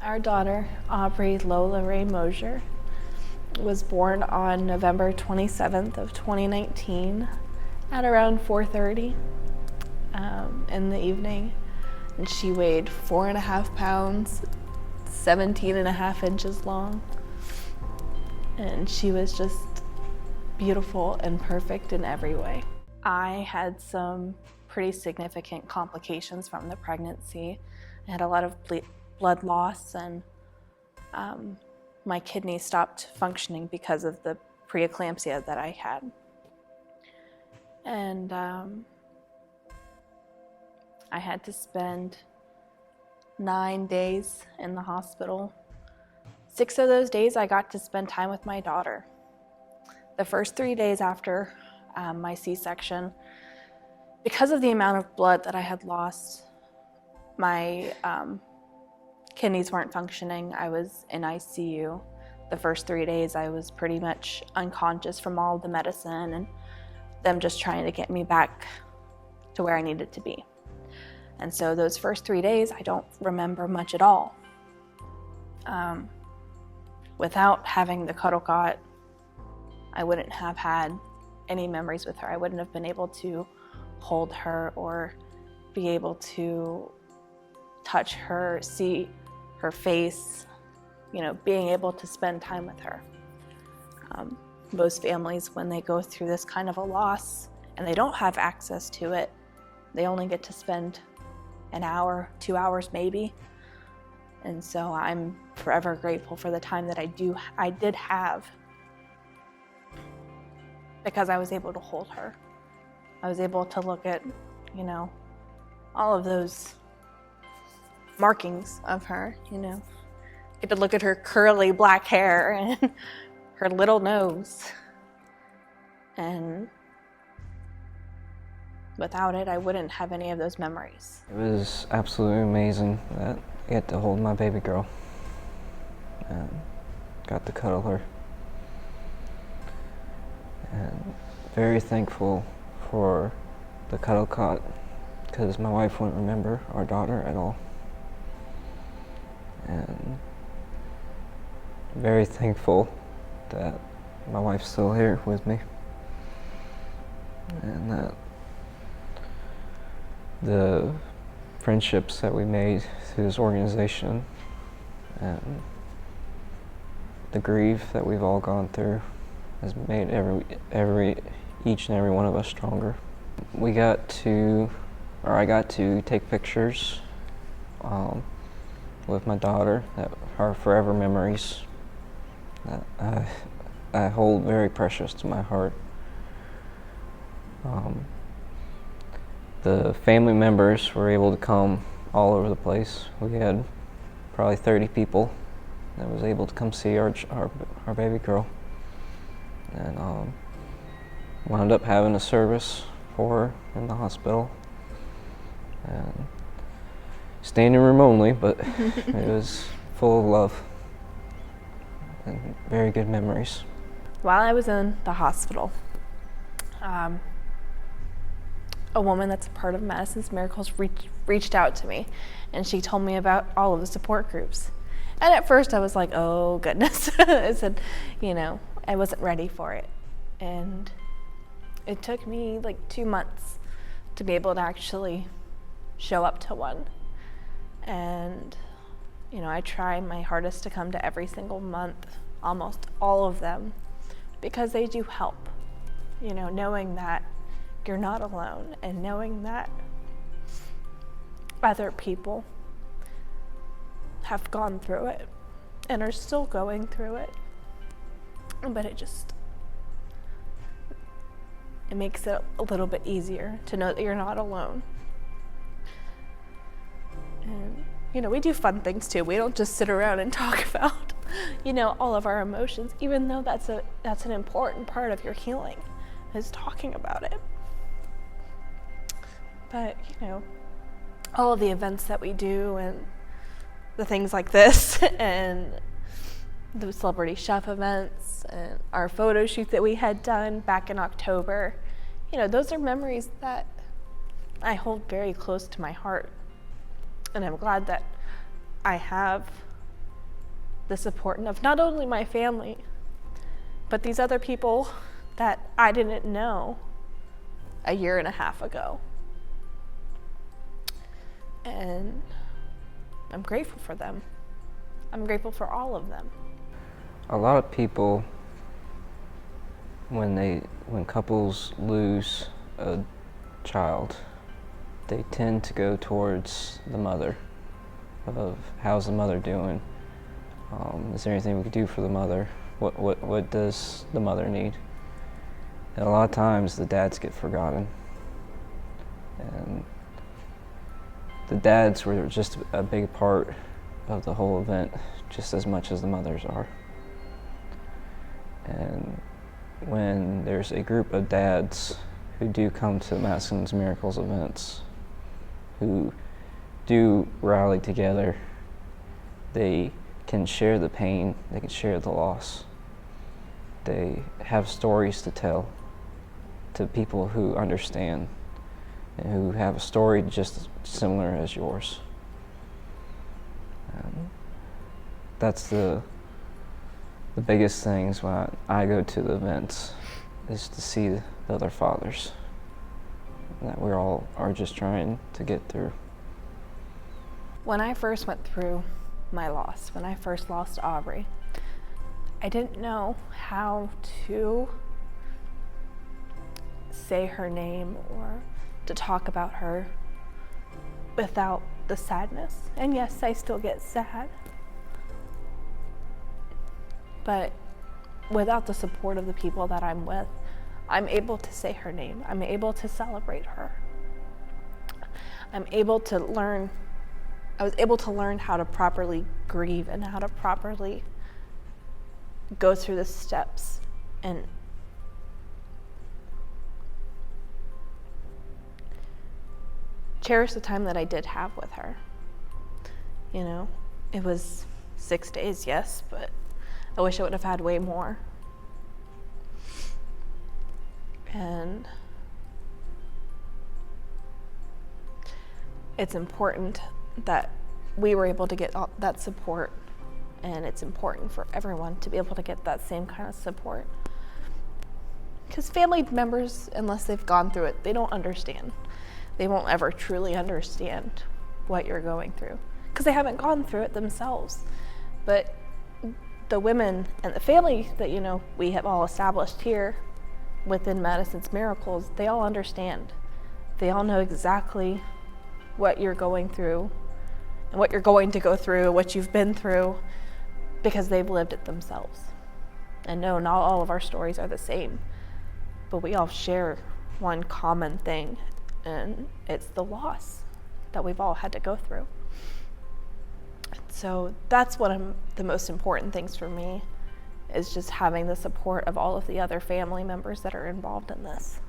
Our daughter, Aubrey Lola Ray Mosier, was born on November 27th of 2019 at around 4:30 in the evening. And she weighed 4.5 pounds, 17.5 inches long. And she was just beautiful and perfect in every way. I had some pretty significant complications from the pregnancy. I had a lot of blood loss, and my kidneys stopped functioning because of the preeclampsia that I had. And I had to spend 9 days in the hospital. 6 of those days I got to spend time with my daughter. The first 3 days after my C-section, because of the amount of blood that I had lost, my kidneys weren't functioning. I was in ICU. The first 3 days I was pretty much unconscious from all the medicine and them just trying to get me back to where I needed to be. And so those first 3 days, I don't remember much at all. Without having the cuddle cot, I wouldn't have had any memories with her. I wouldn't have been able to hold her or be able to touch her, see her face, being able to spend time with her. Most families, when they go through this kind of a loss and they don't have access to it, they only get to spend an hour, 2 hours maybe. And so I'm forever grateful for the time that I did have, because I was able to hold her. I was able to look at, all of those markings of her, Get to look at her curly black hair and her little nose. And without it, I wouldn't have any of those memories. It was absolutely amazing that I get to hold my baby girl and got to cuddle her. And very thankful for the cuddle cot, because my wife wouldn't remember our daughter at all. And very thankful that my wife's still here with me, and that the friendships that we made through this organization and the grief that we've all gone through has made each and every one of us stronger. I got to take pictures with my daughter that are forever memories that I hold very precious to my heart. The family members were able to come all over the place. We had probably 30 people that was able to come see our baby girl, and wound up having a service for her in the hospital, and standing room only, but it was full of love and very good memories. While I was in the hospital, a woman that's a part of Madison's Miracles reached out to me, and she told me about all of the support groups. And at first I was like, oh goodness. I said, I wasn't ready for it. And it took me like 2 months to be able to actually show up to one. And, I try my hardest to come to every single month, almost all of them, because they do help. Knowing that you're not alone, and knowing that other people have gone through it and are still going through it. But it makes it a little bit easier to know that you're not alone. And we do fun things too. We don't just sit around and talk about all of our emotions, even though that's an important part of your healing, is talking about it. But all of the events that we do, and the things like this, and the celebrity chef events, and our photo shoot that we had done back in October, those are memories that I hold very close to my heart. And I'm glad that I have the support of not only my family, but these other people that I didn't know a year and a half ago. And I'm grateful for them. I'm grateful for all of them. A lot of people, when couples lose a child, they tend to go towards the mother of how's the mother doing? Is there anything we could do for the mother? What does the mother need? And a lot of times the dads get forgotten. And the dads were just a big part of the whole event, just as much as the mothers are. And when there's a group of dads who do come to Madison's Miracles events, who do rally together, they can share the pain, they can share the loss. They have stories to tell to people who understand and who have a story just similar as yours. That's the biggest things when I go to the events, is to see the other fathers that we all are just trying to get through. When I first went through my loss, when I first lost Aubrey, I didn't know how to say her name or to talk about her without the sadness. And yes, I still get sad. But without the support of the people that I'm with, I'm able to say her name. I'm able to celebrate her. I was able to learn how to properly grieve and how to properly go through the steps and cherish the time that I did have with her. You know, it was 6 days, yes, but I wish I would have had way more. And it's important that we were able to get all that support, and it's important for everyone to be able to get that same kind of support. Because family members, unless they've gone through it, they don't understand. They won't ever truly understand what you're going through because they haven't gone through it themselves. But the women and the family that, you know, we have all established here within Madison's Miracles, they all understand. They all know exactly what you're going through and what you're going to go through, what you've been through, because they've lived it themselves. And no, not all of our stories are the same, but we all share one common thing, and it's the loss that we've all had to go through. So that's one of the most important things for me, is just having the support of all of the other family members that are involved in this.